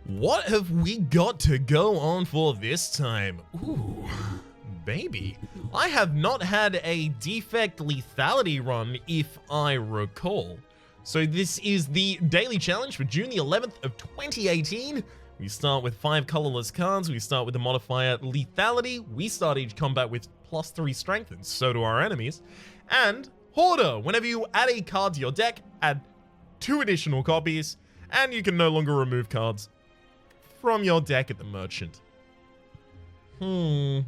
What have we got to go on for this time? Ooh, baby. I have not had a defect lethality run, if I recall. So this is the daily challenge for June the 11th of 2018. We start with 5 colorless cards. We start with the modifier lethality. We start each combat with +3 strength, and so do our enemies. And Hoarder, whenever you add a card to your deck, add 2 additional copies, and you can no longer remove cards from your deck at the merchant. I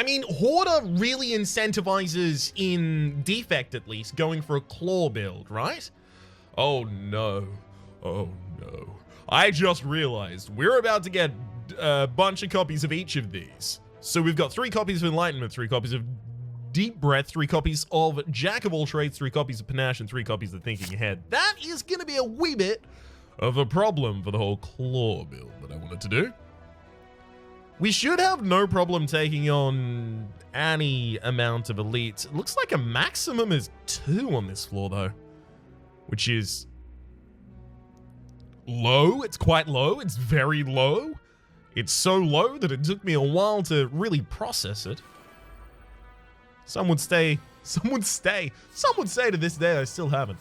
mean, Hoarder really incentivizes, in defect at least, going for a claw build, right? Oh no. Oh no. I just realized we're about to get a bunch of copies of each of these. So we've got 3 copies of Enlightenment, 3 copies of Deep Breath, 3 copies of Jack of All Trades, 3 copies of Panache, and 3 copies of Thinking Ahead. That is going to be a wee bit of a problem for the whole claw build that I wanted to do. We should have no problem taking on any amount of elites. It looks like a maximum is 2 on this floor, though, which is low. It's quite low. It's very low. It's so low that it took me a while to really process it. Some would say to this day I still haven't.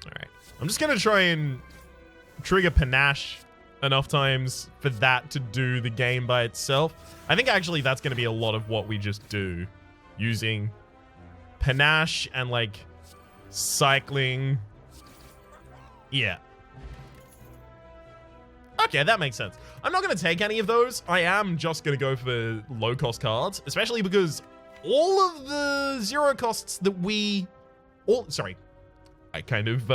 Alright. I'm just gonna try and trigger Panache enough times for that to do the game by itself. I think actually that's gonna be a lot of what we just do. Using Panache and like cycling. Yeah. Okay, that makes sense. I'm not going to take any of those. I am just going to go for low-cost cards, especially because all of the zero costs that we... Sorry. I kind of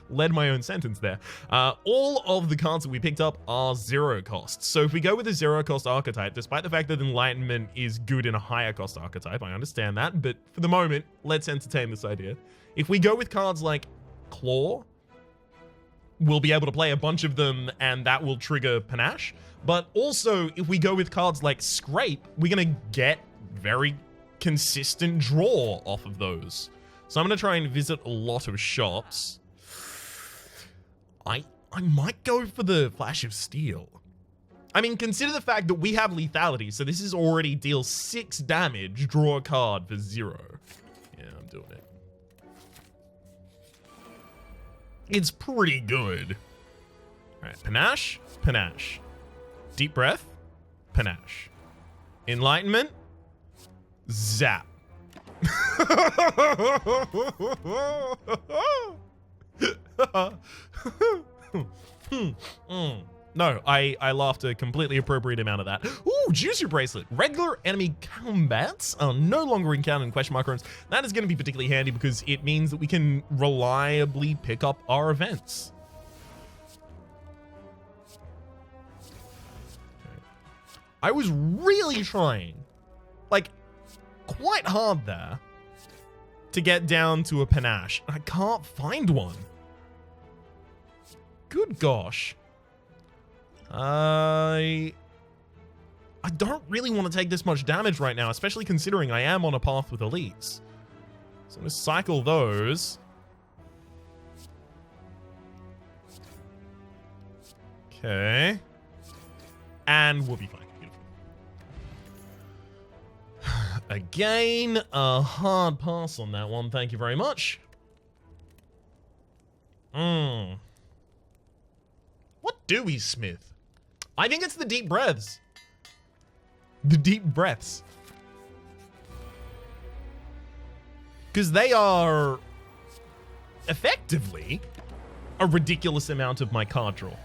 led my own sentence there. All of the cards that we picked up are zero costs. So if we go with a zero-cost archetype, despite the fact that Enlightenment is good in a higher-cost archetype, I understand that, but for the moment, let's entertain this idea. If we go with cards like Claw, we'll be able to play a bunch of them and that will trigger Panache. But also, if we go with cards like Scrape, we're going to get very consistent draw off of those. So I'm going to try and visit a lot of shops. I might go for the Flash of Steel. I mean, consider the fact that we have lethality, so this is already deal 6 damage, draw a card for 0. Yeah, I'm doing it. It's pretty good. All right, Panache, Panache. Deep Breath, Panache. Enlightenment, Zap. No, I laughed a completely appropriate amount of that. Ooh, Juicy Bracelet. Regular enemy combats are no longer encountered in question mark rooms. That is going to be particularly handy because it means that we can reliably pick up our events. Okay. I was really trying, like, quite hard there to get down to a Panache. I can't find one. Good gosh. I don't really want to take this much damage right now, especially considering I am on a path with elites. So I'm going to cycle those. Okay. And we'll be fine. Beautiful. Again, a hard pass on that one. Thank you very much. What do we smith? I think it's the deep breaths. The deep breaths. Because they are effectively a ridiculous amount of my card draw.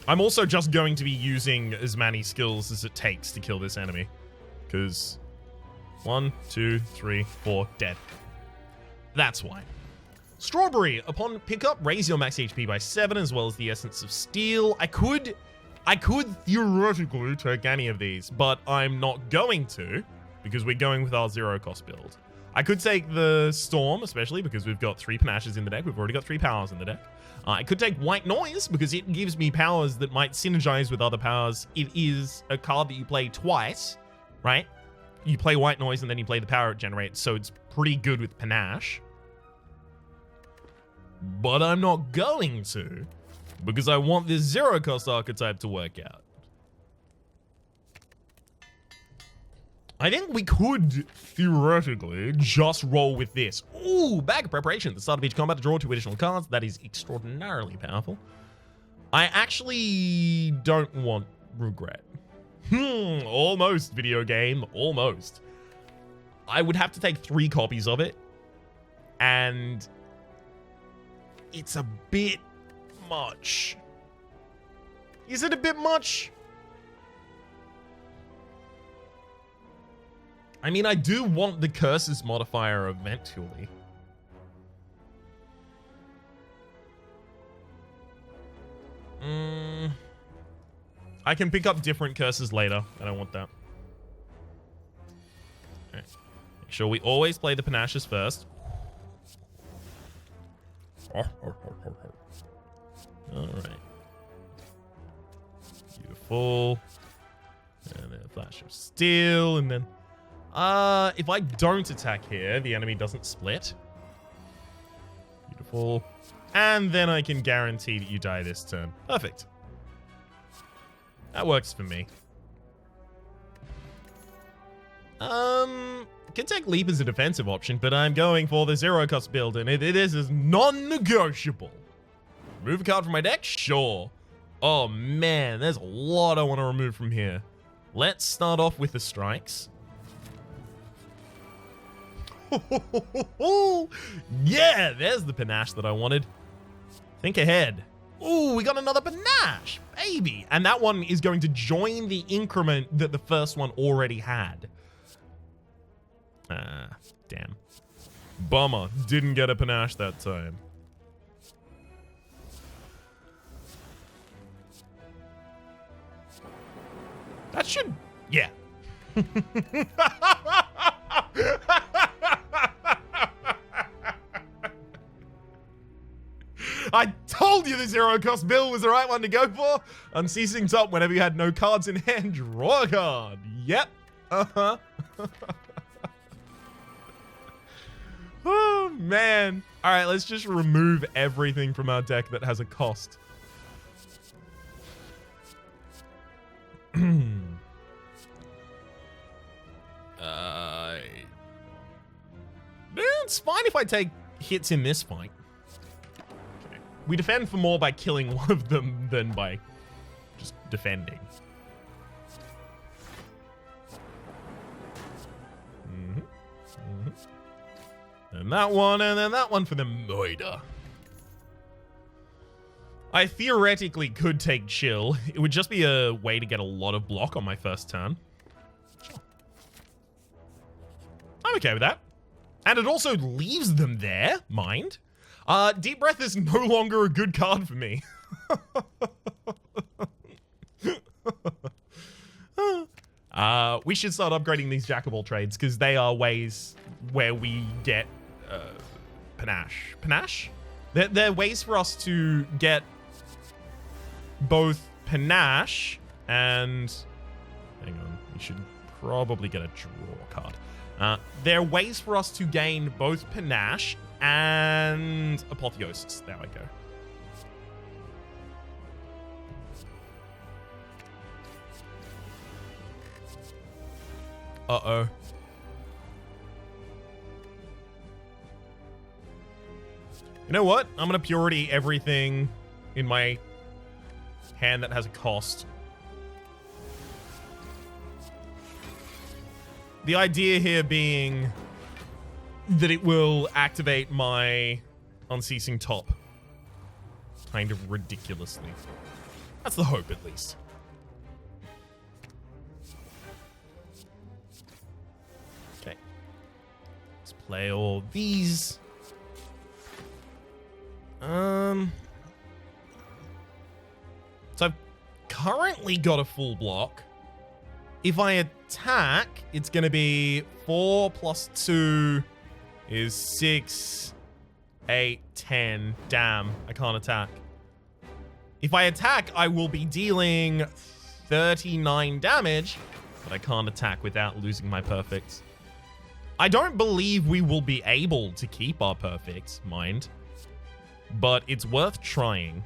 I'm also just going to be using as many skills as it takes to kill this enemy. Because 1, 2, 3, 4, dead. That's why. Strawberry, upon pickup, raise your max HP by 7, as well as the Essence of Steel. I could theoretically take any of these, but I'm not going to, because we're going with our zero cost build. I could take the Storm, especially because we've got 3 Panashes in the deck. We've already got 3 powers in the deck. I could take White Noise because it gives me powers that might synergize with other powers. It is a card that you play twice, right? You play White Noise and then you play the power it generates, so it's pretty good with Panache. But I'm not going to because I want this 0-cost archetype to work out. I think we could, theoretically, just roll with this. Ooh, Bag of Preparation. At the start of each combat, to draw 2 additional cards. That is extraordinarily powerful. I actually don't want Regret. Almost, video game. Almost. I would have to take 3 copies of it. And it's a bit much. Is it a bit much? I mean, I do want the Curses modifier eventually. I can pick up different Curses later. I don't want that. Okay. Make sure we always play the Panaches first. Alright. Beautiful. And then a Flash of Steel, and then... if I don't attack here, the enemy doesn't split. Beautiful. And then I can guarantee that you die this turn. Perfect. That works for me. Can take Leap as a defensive option, but I'm going for the 0-cost build, and this is non-negotiable. Remove a card from my deck? Sure. Oh man, there's a lot I want to remove from here. Let's start off with the strikes. Yeah, there's the Panache that I wanted. Think ahead. Ooh, we got another Panache, baby. And that one is going to join the increment that the first one already had. Damn. Bummer. Didn't get a Panache that time. That should... yeah. I told you the 0-cost build was the right one to go for. Unceasing top whenever you had no cards in hand, draw a card. Yep. Uh-huh. Oh, man. All right, let's just remove everything from our deck that has a cost. It's fine if I take hits in this fight. Okay. We defend for more by killing one of them than by just defending. And that one, and then that one for the murder. I theoretically could take Chill. It would just be a way to get a lot of block on my first turn. Sure. I'm okay with that. And it also leaves them there, mind. Deep Breath is no longer a good card for me. We should start upgrading these Jack of all trades because they are ways where we get Panache. Panache? They're ways for us to get both Panache and... hang on, we should probably get a draw card. There are ways for us to gain both Panache and Apotheosis. There we go. Uh-oh. You know what? I'm going to purity everything in my hand that has a cost. The idea here being that it will activate my Unceasing Top. Kind of ridiculously. That's the hope, at least. Okay. Let's play all these. So I've currently got a full block. If I attack, it's going to be 4 + 2 is 6, 8, 10. Damn, I can't attack. If I attack, I will be dealing 39 damage, but I can't attack without losing my perfect. I don't believe we will be able to keep our perfect, mind, but it's worth trying.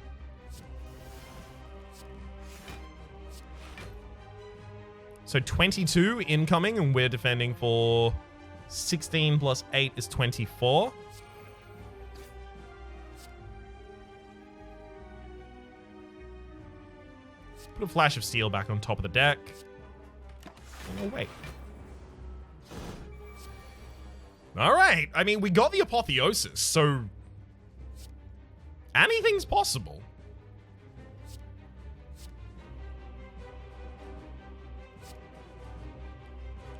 So 22 incoming, and we're defending for 16 plus 8 is 24. Put a Flash of Steel back on top of the deck. Oh, wait. All right. I mean, we got the Apotheosis, so anything's possible.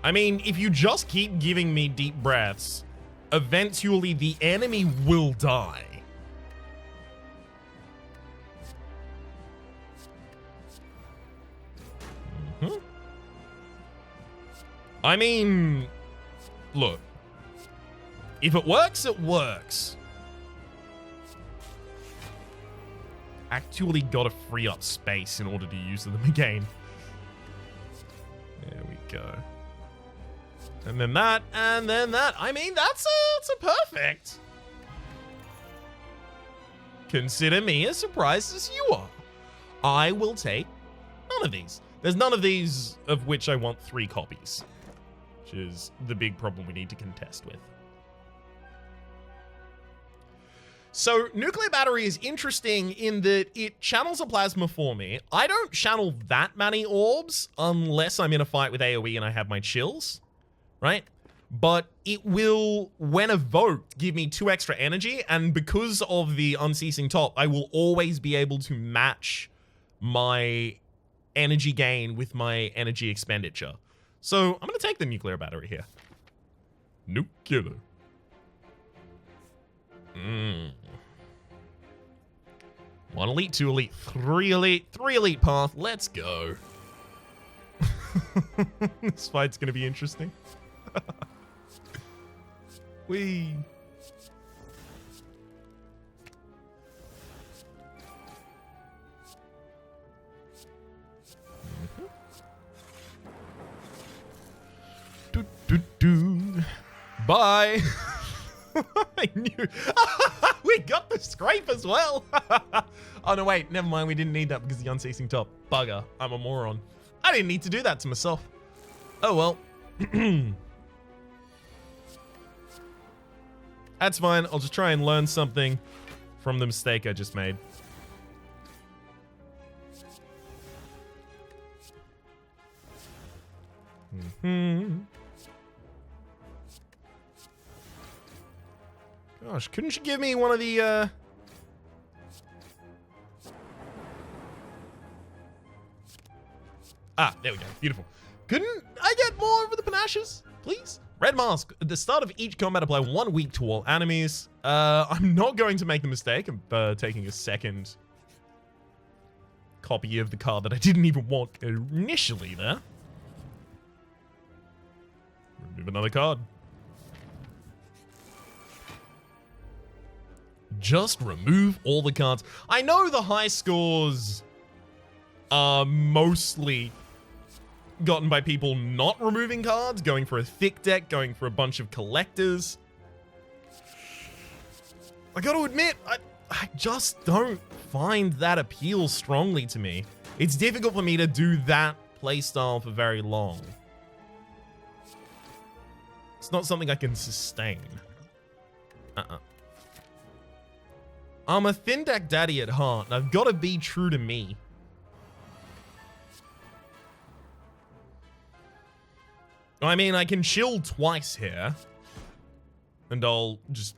I mean, if you just keep giving me deep breaths, eventually the enemy will die. I mean, look. If it works, it works. Actually gotta free up space in order to use them again. There we go. And then that, and then that. I mean, that's a perfect. Consider me as surprised as you are. I will take none of these. There's none of these of which I want 3 copies, which is the big problem we need to contest with. So, Nuclear Battery is interesting in that it channels a plasma for me. I don't channel that many orbs unless I'm in a fight with AoE and I have my chills, right? But it will, when evoked, give me 2 extra energy, and because of the Unceasing Top, I will always be able to match my energy gain with my energy expenditure. So, I'm going to take the Nuclear Battery here. Nuclear. 1 elite, 2 elite, 3 elite, 3 elite path. Let's go. This fight's gonna be interesting. Whee. Do, do, do. Bye. I knew. We got the scrape as well. Oh, no, wait. Never mind. We didn't need that because of the Unceasing Top. Bugger. I'm a moron. I didn't need to do that to myself. Oh, well. That's fine. I'll just try and learn something from the mistake I just made. Gosh, couldn't you give me one of the, Ah, there we go. Beautiful. Couldn't I get more of the panaches, please? Red Mask. At the start of each combat, apply 1 weak to all enemies. I'm not going to make the mistake of taking a second copy of the card that I didn't even want initially there. Remove another card. Just remove all the cards. I know the high scores are mostly gotten by people not removing cards, going for a thick deck, going for a bunch of collectors. I gotta admit, I just don't find that appeal strongly to me. It's difficult for me to do that playstyle for very long. It's not something I can sustain. I'm a thin deck daddy at heart, and I've got to be true to me. I mean, I can chill twice here, and I'll just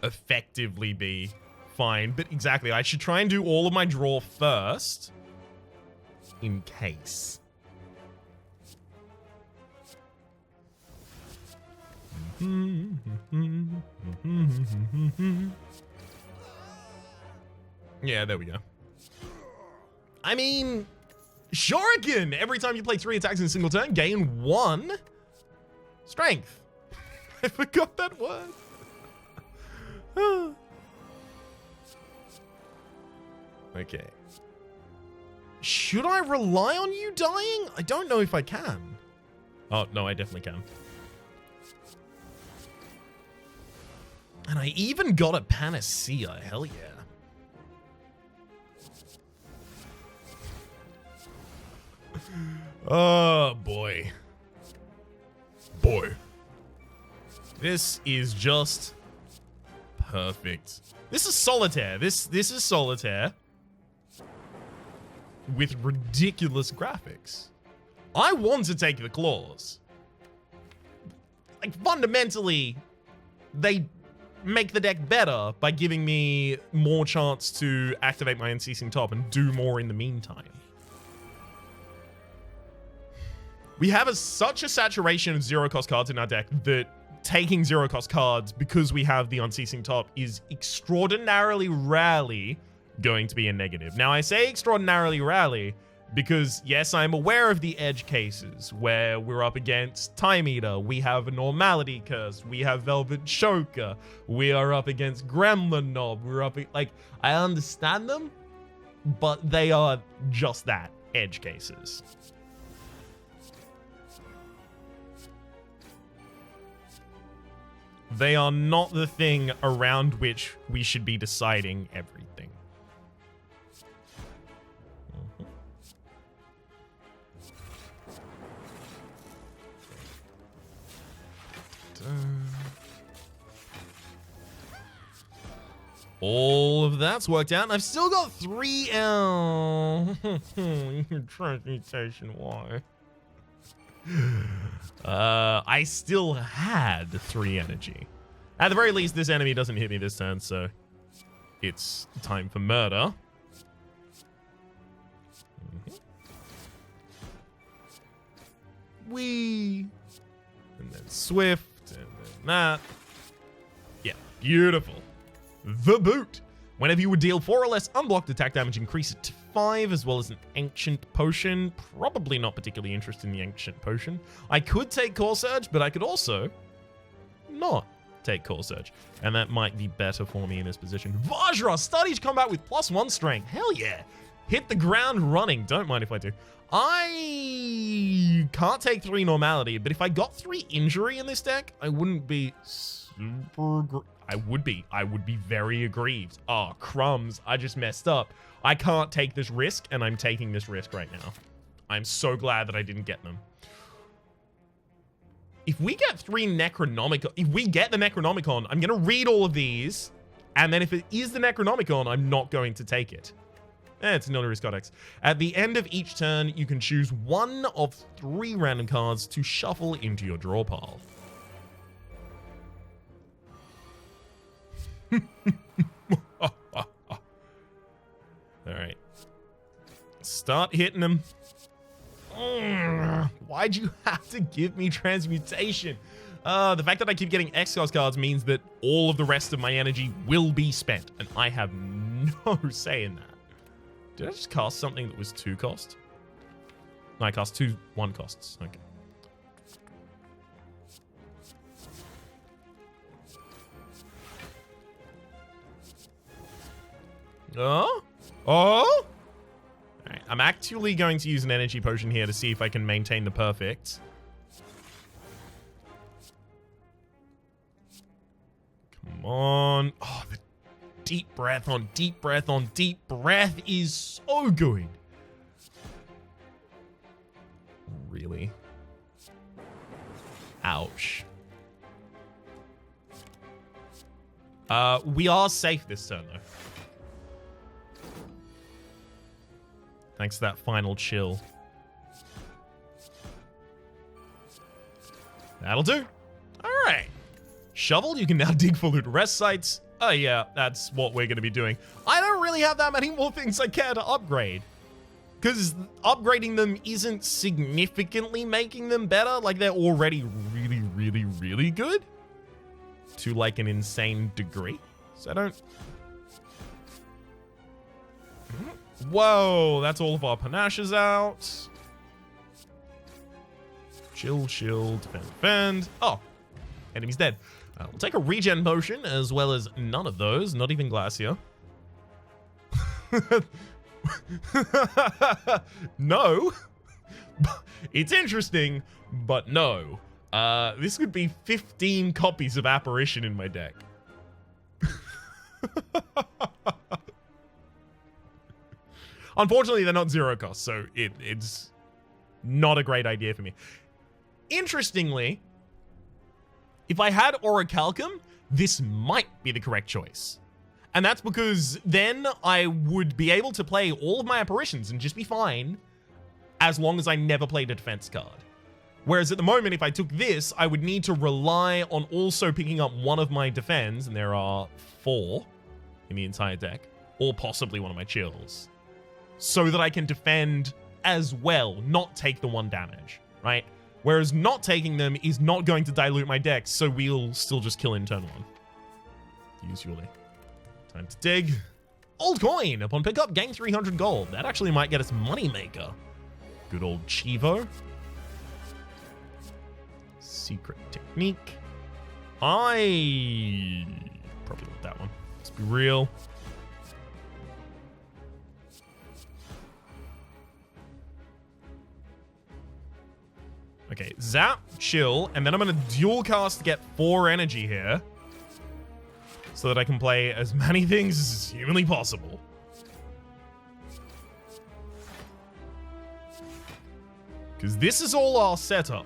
effectively be fine. But exactly, I should try and do all of my draw first, in case. Yeah, there we go. I mean, Shuriken! Every time you play 3 attacks in a single turn, gain 1 strength. I forgot that word. Okay. Should I rely on you dying? I don't know if I can. Oh, no, I definitely can. And I even got a panacea. Hell yeah. Oh, boy. Boy. This is just perfect. This is solitaire. This is solitaire with ridiculous graphics. I want to take the claws. Like, fundamentally, they make the deck better by giving me more chance to activate my Unceasing Top and do more in the meantime. We have such a saturation of zero-cost cards in our deck that taking zero-cost cards because we have the Unceasing Top is extraordinarily rarely going to be a negative. Now, I say extraordinarily rarely because, yes, I'm aware of the edge cases where we're up against Time Eater, we have a Normality Curse, we have Velvet Choker, we are up against Gremlin Knob, we're up... Like, I understand them, but they are just that, edge cases. They are not the thing around which we should be deciding everything. All of that's worked out, and I've still got 3 L. Transmutation, why? I still had 3 energy. At the very least, this enemy doesn't hit me this turn, so it's time for murder. Whee! And then Swift, and then that. Yeah, beautiful. The boot. Whenever you would deal 4 or less unblocked attack damage, increase it to 5, as well as an Ancient Potion. Probably not particularly interested in the Ancient Potion. I could take Core Surge, but I could also not take Core Surge. And that might be better for me in this position. Vajra, start each combat with +1 strength. Hell yeah. Hit the ground running. Don't mind if I do. I can't take 3 normality, but if I got 3 injury in this deck, I wouldn't be super... I would be very aggrieved. Oh, crumbs. I just messed up. I can't take this risk, and I'm taking this risk right now. I'm so glad that I didn't get them. If we get 3 Necronomicon, if we get the Necronomicon, I'm going to read all of these, and then if it is the Necronomicon, I'm not going to take it. It's not a risk codex. At the end of each turn, you can choose 1 of 3 random cards to shuffle into your draw pile. Alright. Start hitting them. Why'd you have to give me transmutation? The fact that I keep getting X-Cost cards means that all of the rest of my energy will be spent, and I have no say in that. Did I just cast something that was 2 cost? No, I cast 2 1 costs. Okay. Oh? Oh? Alright, I'm actually going to use an energy potion here to see if I can maintain the perfect. Come on. Oh, the deep breath on deep breath on deep breath is so good. Really? Ouch. We are safe this turn, though. Thanks to that final chill. That'll do. All right. Shovel, you can now dig for loot rest sites. Oh yeah, that's what we're going to be doing. I don't really have that many more things I care to upgrade. Because upgrading them isn't significantly making them better. Like, they're already really, really, really good. To, like, an insane degree. So I don't... Whoa, that's all of our panaches out. Chill, chill, defend, defend. Oh, Enemy's dead. We'll take a regen potion as well as none of those, not even Glacier. No. It's interesting, but no. This could be 15 copies of Apparition in my deck. Unfortunately, they're not zero cost, so it's not a great idea for me. Interestingly, if I had Orichalcum, this might be the correct choice. And that's because then I would be able to play all of my Apparitions and just be fine as long as I never played a defense card. Whereas at the moment, if I took this, I would need to rely on also picking up one of my defense, and there are 4 in the entire deck, or possibly one of my chills, so that I can defend as well, not take the 1 damage, right? Whereas not taking them is not going to dilute my deck, so we'll still just kill in turn 1. Usually. Time to dig. Old coin! Upon pickup, gain 300 gold. That actually might get us Moneymaker. Good old Chivo. Secret technique. I probably want that one. Let's be real. Okay, zap, chill, and then I'm going to dual cast to get 4 energy here so that I can play as many things as humanly possible. Because this is all our setup.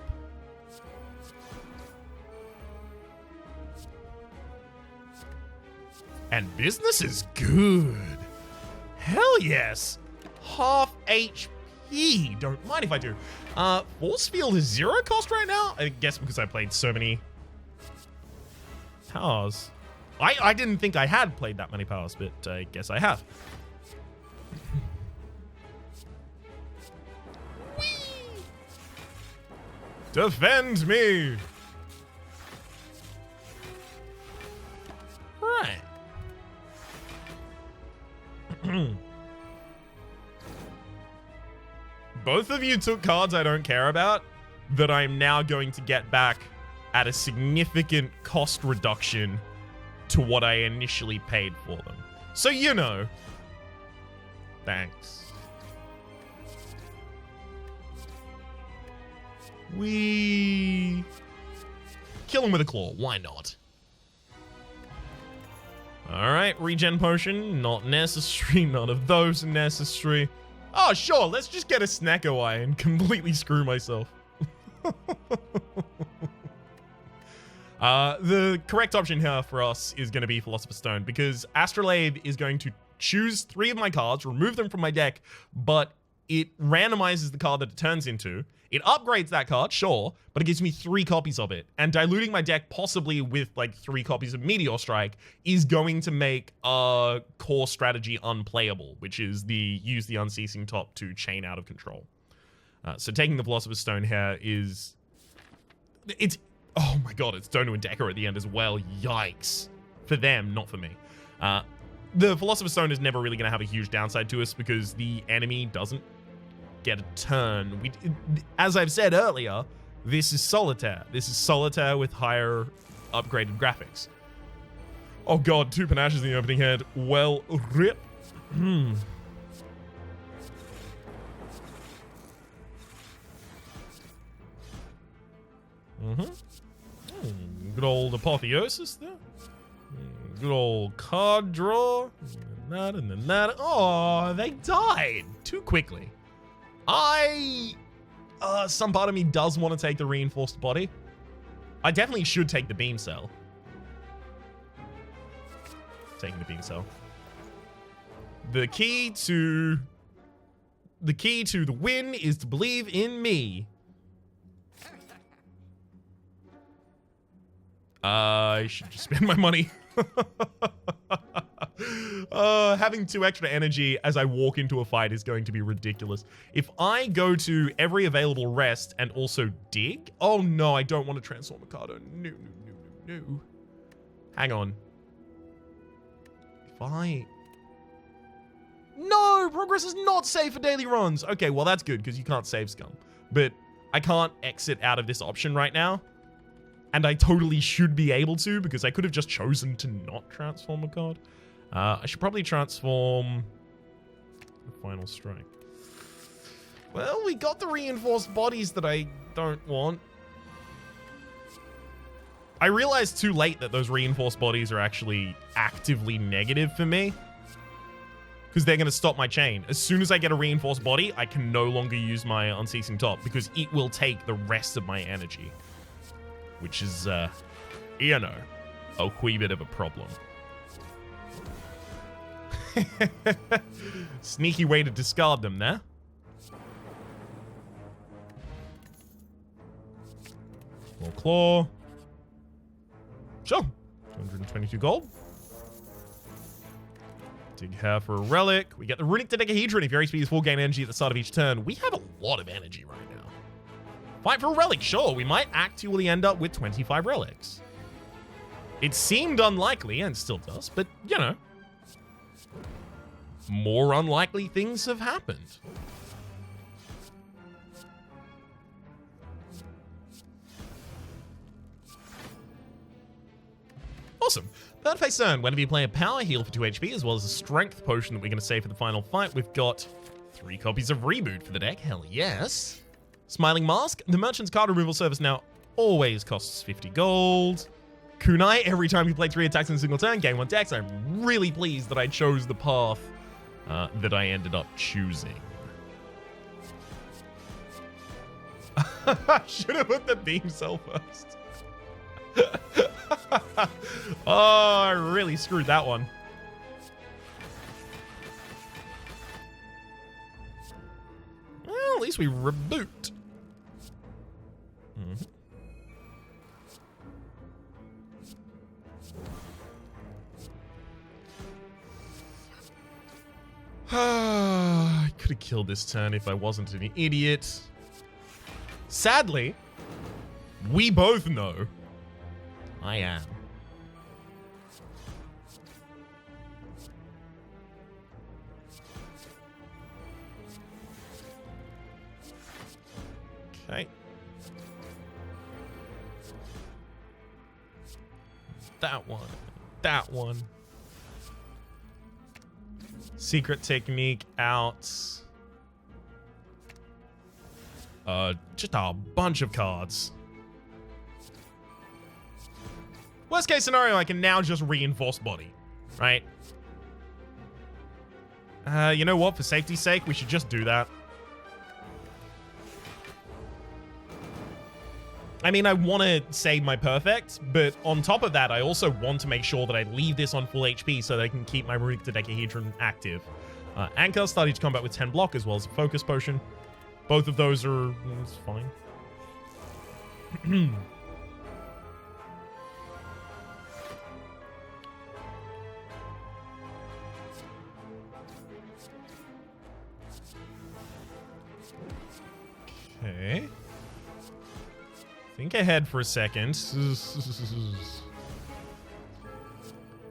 And business is good. Hell yes. Half HP. Don't mind if I do. Force Field is 0 cost right now? I guess because I played so many powers. I didn't think I had played that many powers, but I guess I have. Whee! Defend me! Right. Both of you took cards I don't care about that I'm now going to get back at a significant cost reduction to what I initially paid for them. So, you know. Thanks. We kill him with a claw. Why not? Alright, regen potion. Not necessary. None of those are necessary. Oh, sure, let's just get a Snacko Eye and completely screw myself. The correct option here for us is going to be Philosopher's Stone, because Astrolabe is going to choose 3 of my cards, remove them from my deck, but it randomizes the card that it turns into. It upgrades that card, sure, but it gives me 3 copies of it. And diluting my deck possibly with like 3 copies of Meteor Strike is going to make a core strategy unplayable, which is use the Unceasing Top to chain out of control. So taking the Philosopher's Stone here is... It's... Oh my god, it's Stone to Endecker at the end as well. Yikes. For them, not for me. The Philosopher's Stone is never really going to have a huge downside to us because the enemy doesn't get a turn. As I've said earlier, this is Solitaire. This is Solitaire with higher upgraded graphics. Oh god, 2 Panaches in the opening hand. Well, rip. Good old Apotheosis there. Good old card draw. And then that. Oh, they died too quickly. Some part of me does want to take the reinforced body. I definitely should take the beam cell. Taking the beam cell. The key to the win is to believe in me. I should just spend my money. Having 2 extra energy as I walk into a fight is going to be ridiculous. If I go to every available rest and also dig... Oh no, I don't want to transform Mikado. No. Hang on. If I... No! Progress is not safe for daily runs! Okay, well that's good, because you can't save scum. But I can't exit out of this option right now. And I totally should be able to, because I could have just chosen to not transform a card. I should probably transform the Final Strike. Well, we got the reinforced bodies that I don't want. I realized too late that those reinforced bodies are actually actively negative for me, because they're going to stop my chain. As soon as I get a reinforced body, I can no longer use my Unceasing Top, because it will take the rest of my energy. Which is, you know, a wee bit of a problem. Sneaky way to discard them there. More claw. Sure. 222 gold. Dig hair for a relic. We get the Runic Dodecahedron. If your HP is full, gain energy at the start of each turn. We have a lot of energy right now. Fight for a relic, sure. We might actually end up with 25 relics. It seemed unlikely, and still does, but, you know. More unlikely things have happened. Awesome. Third phase turn. Whenever you play a power heal for 2 HP, as well as a strength potion that we're going to save for the final fight, we've got 3 copies of Reboot for the deck. Hell yes. Smiling Mask. The merchant's card removal service now always costs 50 gold. Kunai, every time you play 3 attacks in a single turn, gain 1 dex. I'm really pleased that I chose the path that I ended up choosing. I should have put the beam cell first. Oh, I really screwed that one. Well, at least we reboot. I could have killed this turn if I wasn't an idiot. Sadly, we both know I am. Okay. That one. That one. Secret technique out. Just a bunch of cards. Worst case scenario, I can now just reinforce body, right? You know what? For safety's sake, we should just do that. I mean, I want to save my perfect, but on top of that, I also want to make sure that I leave this on full HP so that I can keep my Runic Dodecahedron active. Anchor, start each combat with 10 block as well as a focus potion. Both of those are it's fine. Okay. Think ahead for a second.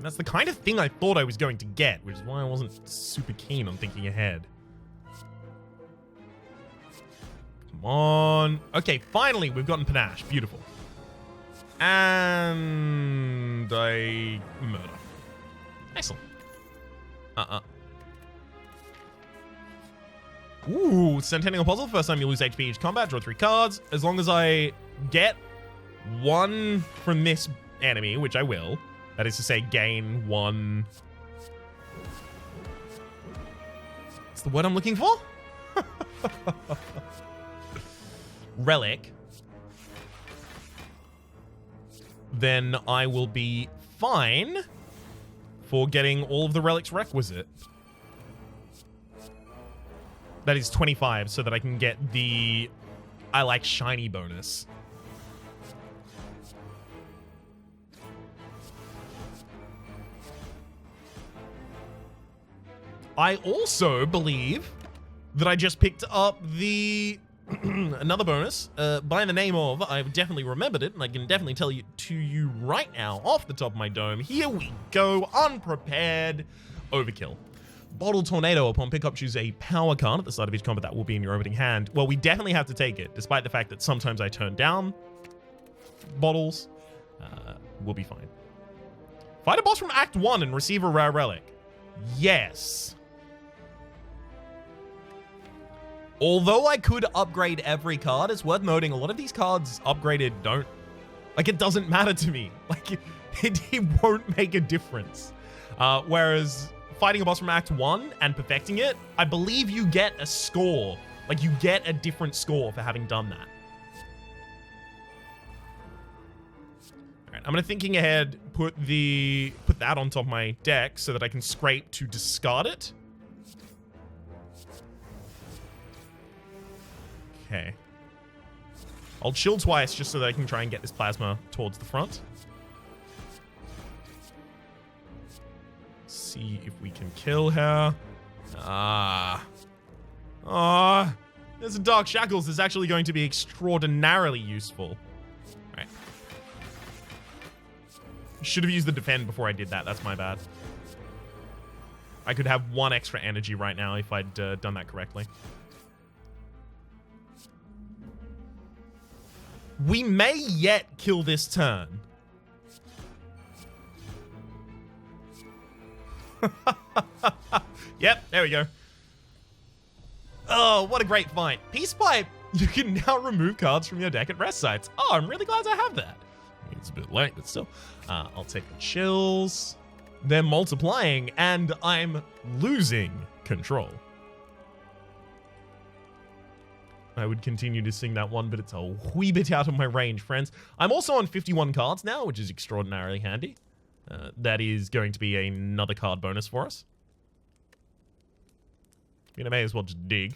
That's the kind of thing I thought I was going to get, which is why I wasn't super keen on thinking ahead. Come on. Okay, finally, we've gotten Panache. Beautiful. And I murder. Excellent. Ooh, Centennial Puzzle. First time you lose HP each combat, draw 3 cards. As long as I get 1 from this enemy, which I will. That is to say, gain 1. What's the word I'm looking for? Relic. Then I will be fine for getting all of the relics requisite. That is 25, so that I can get the I like shiny bonus. I also believe that I just picked up the another bonus by the name of, I've definitely remembered it, and I can definitely tell you to you right now off the top of my dome. Here we go, unprepared overkill. Bottle Tornado. Upon pickup, choose a power card at the start of each combat that will be in your opening hand. Well, we definitely have to take it, despite the fact that sometimes I turn down bottles. We'll be fine. Fight a boss from Act 1 and receive a rare relic. Yes. Although I could upgrade every card, it's worth noting a lot of these cards upgraded don't. Like, it doesn't matter to me. Like, it won't make a difference. Whereas fighting a boss from Act 1 and perfecting it, I believe you get a score. Like, you get a different score for having done that. Alright, I'm gonna thinking ahead, put that on top of my deck so that I can scrape to discard it. Okay. I'll chill twice just so that I can try and get this plasma towards the front. See if we can kill her. There's a Dark Shackles that's actually going to be extraordinarily useful. Right. Should have used the defend before I did that. That's my bad. I could have 1 extra energy right now if I'd done that correctly. We may yet kill this turn. Yep, there we go. Oh, what a great fight. Peace Pipe, you can now remove cards from your deck at rest sites. Oh, I'm really glad I have that. It's a bit late, but still. I'll take the chills. They're multiplying, and I'm losing control. I would continue to sing that one, but it's a wee bit out of my range, friends. I'm also on 51 cards now, which is extraordinarily handy. That is going to be another card bonus for us. I mean, I may as well just dig.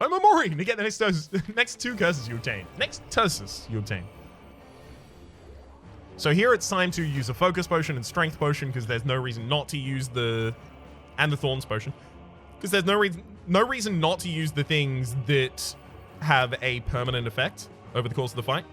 I'm a Maureen to get the next 2 curses you obtain. Next curses you obtain. So here it's time to use a focus potion and strength potion because there's no reason not to use the Thorns potion. Because there's no reason not to use the things that have a permanent effect over the course of the fight.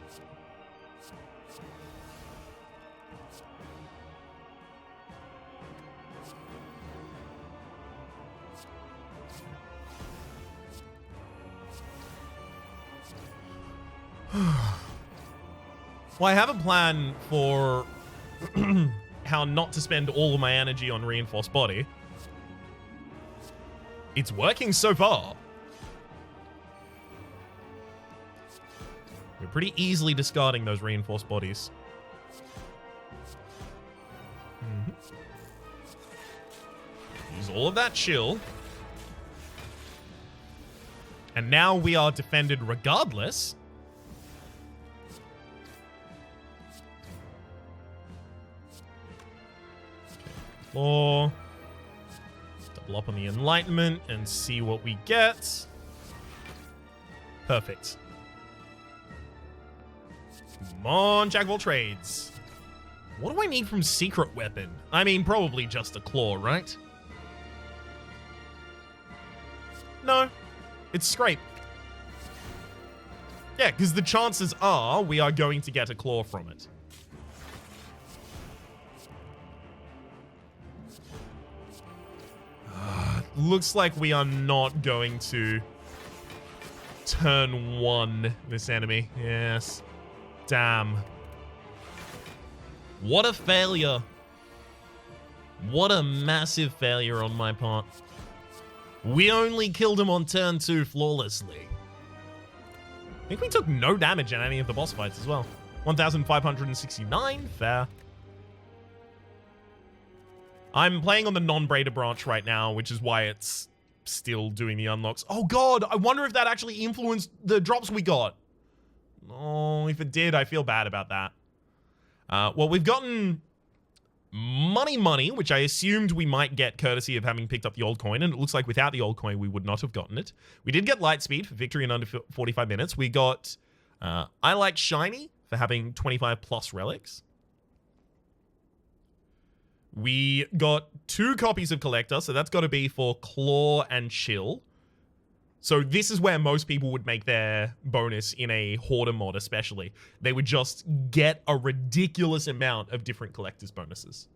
Well, I have a plan for how not to spend all of my energy on Reinforced Body. It's working so far. We're pretty easily discarding those Reinforced Bodies. Use all of that chill. And now we are defended regardless. Or double up on the Enlightenment and see what we get. Perfect. Come on, Jack of all trades. What do I need from Secret Weapon? I mean, probably just a claw, right? No, it's Scrape. Yeah, because the chances are we are going to get a claw from it. Looks like we are not going to turn 1 this enemy. Yes. Damn. What a failure. What a massive failure on my part. We only killed him on turn 2 flawlessly. I think we took no damage in any of the boss fights as well. 1,569, fair. I'm playing on the non-Braider branch right now, which is why it's still doing the unlocks. Oh god, I wonder if that actually influenced the drops we got. Oh, if it did, I feel bad about that. Well, we've gotten money, which I assumed we might get courtesy of having picked up the old coin, and it looks like without the old coin, we would not have gotten it. We did get light speed for victory in under 45 minutes. We got I Like Shiny for having 25 plus relics. We got 2 copies of Collector, so that's got to be for Claw and Chill. So this is where most people would make their bonus in a Hoarder mod especially. They would just get a ridiculous amount of different Collector's bonuses.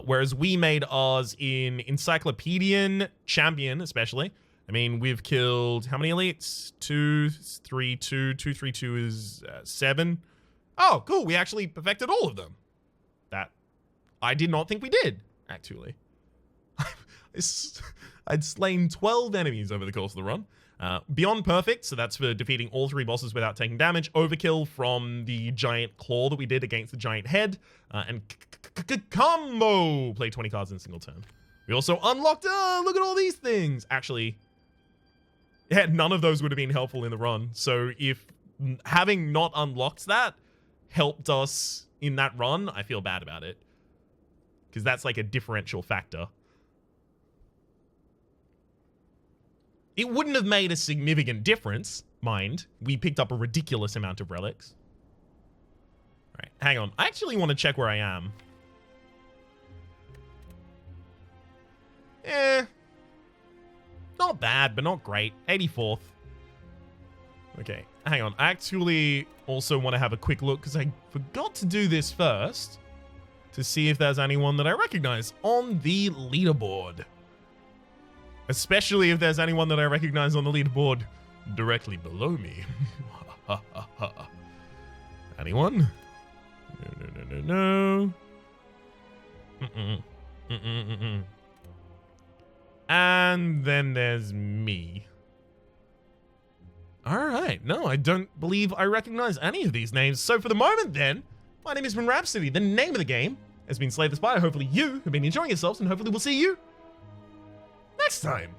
Whereas we made ours in Encyclopedian Champion especially. I mean, we've killed how many elites? 2, 3, 2, 2, 3, 2 is 7. Oh, cool. We actually perfected all of them. That I did not think we did, actually. I'd slain 12 enemies over the course of the run. Beyond perfect, so that's for defeating all 3 bosses without taking damage. Overkill from the giant claw that we did against the giant head. And combo! Play 20 cards in a single turn. We also unlocked, look at all these things. Actually, yeah, none of those would have been helpful in the run. So if having not unlocked that helped us in that run, I feel bad about it. Because that's like a differential factor. It wouldn't have made a significant difference, mind. We picked up a ridiculous amount of relics. All right, hang on. I actually want to check where I am. Not bad, but not great. 84th. Okay, hang on. I actually also want to have a quick look because I forgot to do this first to see if there's anyone that I recognize on the leaderboard. Especially if there's anyone that I recognize on the leaderboard directly below me. Anyone? No. And then there's me. All right. No, I don't believe I recognize any of these names. So for the moment then, my name has been Rhapsody. The name of the game has been Slay the Spire. Hopefully you have been enjoying yourselves, and hopefully we'll see you next time.